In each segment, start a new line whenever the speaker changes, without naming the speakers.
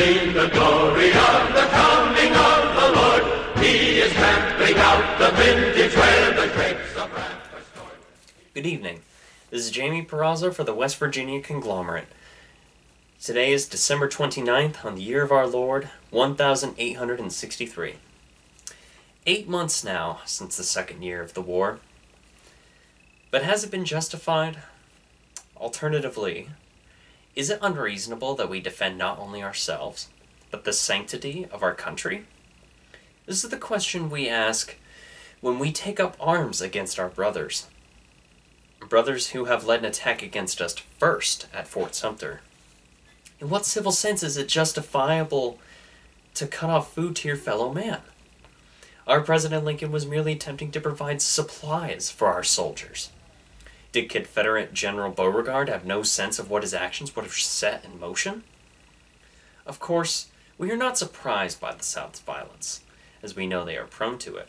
seen the glory of the coming of the Lord. He is trampling out the vintage where the grapes of wrath are stored.
Good evening. This is Jayme Porrazzo for the West Virginia Conglomerate. Today is December 29th on the year of our Lord, 1863. 8 months now since the second year of the war. But has it been justified? Alternatively, is it unreasonable that we defend not only ourselves, but the sanctity of our country? This is the question we ask when we take up arms against our brothers. Brothers who have led an attack against us first at Fort Sumter. In what civil sense is it justifiable to cut off food to your fellow man? Our President Lincoln was merely attempting to provide supplies for our soldiers. Did Confederate General Beauregard have no sense of what his actions would have set in motion? Of course, we are not surprised by the South's violence, as we know they are prone to it.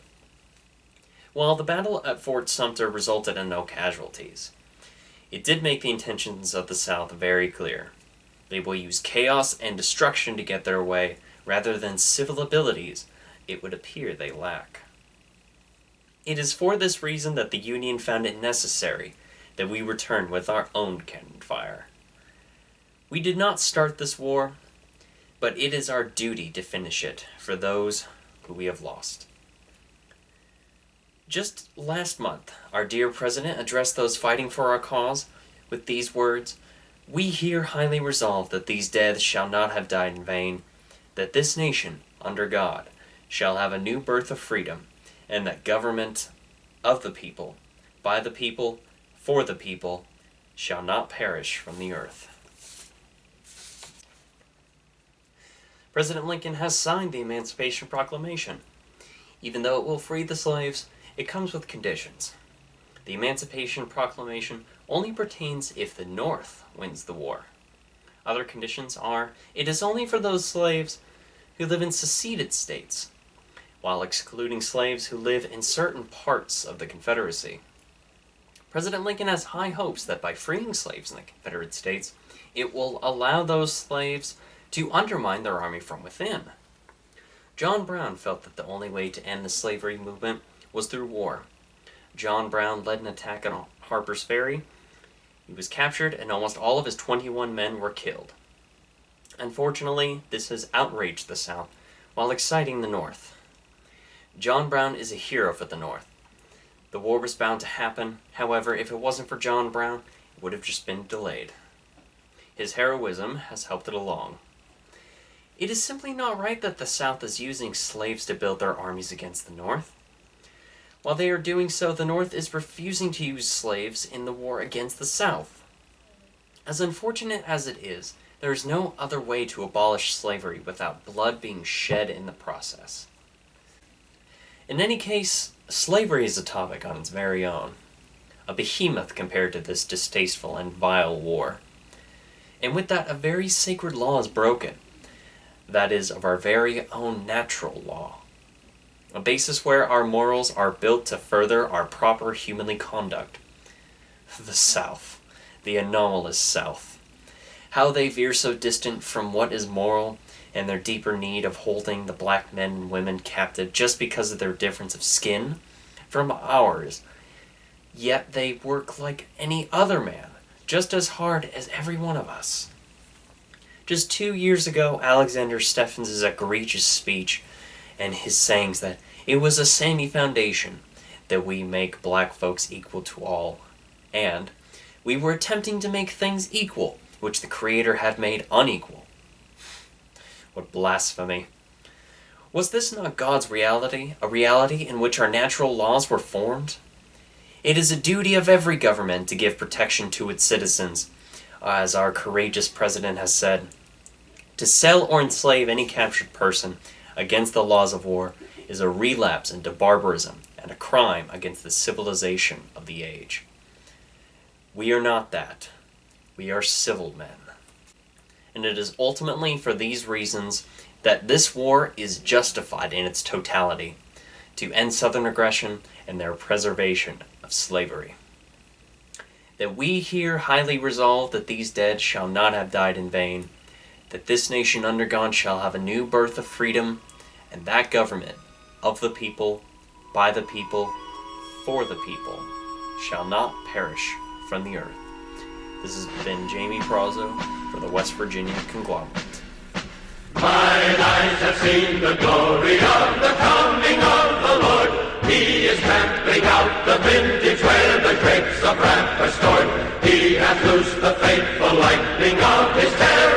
While the battle at Fort Sumter resulted in no casualties, it did make the intentions of the South very clear. They will use chaos and destruction to get their way, rather than civil abilities it would appear they lack. It is for this reason that the Union found it necessary that we return with our own cannon fire. We did not start this war, but it is our duty to finish it for those who we have lost. Just last month, our dear President addressed those fighting for our cause with these words, "We here highly resolve that these dead shall not have died in vain, that this nation, under God, shall have a new birth of freedom, and that government of the people, by the people, for the people, shall not perish from the earth." President Lincoln has signed the Emancipation Proclamation. Even though it will free the slaves, it comes with conditions. The Emancipation Proclamation only pertains if the North wins the war. Other conditions are, it is only for those slaves who live in seceded states, while excluding slaves who live in certain parts of the Confederacy. President Lincoln has high hopes that by freeing slaves in the Confederate States, it will allow those slaves to undermine their army from within. John Brown felt that the only way to end the slavery movement was through war. John Brown led an attack on Harper's Ferry. He was captured, and almost all of his 21 men were killed. Unfortunately, this has outraged the South while exciting the North. John Brown is a hero for the North. The war was bound to happen. However, if it wasn't for John Brown, it would have just been delayed. His heroism has helped it along. It is simply not right that the South is using slaves to build their armies against the North. While they are doing so, the North is refusing to use slaves in the war against the South. As unfortunate as it is, there is no other way to abolish slavery without blood being shed in the process. In any case, slavery is a topic on its very own, a behemoth compared to this distasteful and vile war. And with that, a very sacred law is broken, that is, of our very own natural law, a basis where our morals are built to further our proper humanly conduct. The South, the anomalous South, how they veer so distant from what is moral, and their deeper need of holding the black men and women captive just because of their difference of skin from ours. Yet they work like any other man, just as hard as every one of us. Just 2 years ago, Alexander Stephens' egregious speech and his sayings that it was a samey foundation that we make black folks equal to all, and we were attempting to make things equal, which the Creator had made unequal. What blasphemy. Was this not God's reality, a reality in which our natural laws were formed? It is a duty of every government to give protection to its citizens, as our courageous president has said. To sell or enslave any captured person against the laws of war is a relapse into barbarism and a crime against the civilization of the age. We are not that. We are civil men. And it is ultimately for these reasons that this war is justified in its totality, to end Southern aggression and their preservation of slavery. That we here highly resolve that these dead shall not have died in vain, that this nation under God shall have a new birth of freedom, and that government of the people, by the people, for the people, shall not perish from the earth. This has been Jayme Porrazzo for the West Virginia Conglomerate.
Mine eyes have seen the glory of the coming of the Lord. He is trampling out the vintage where the grapes of wrath are stored. He hath loosed the faithful lightning of his terror.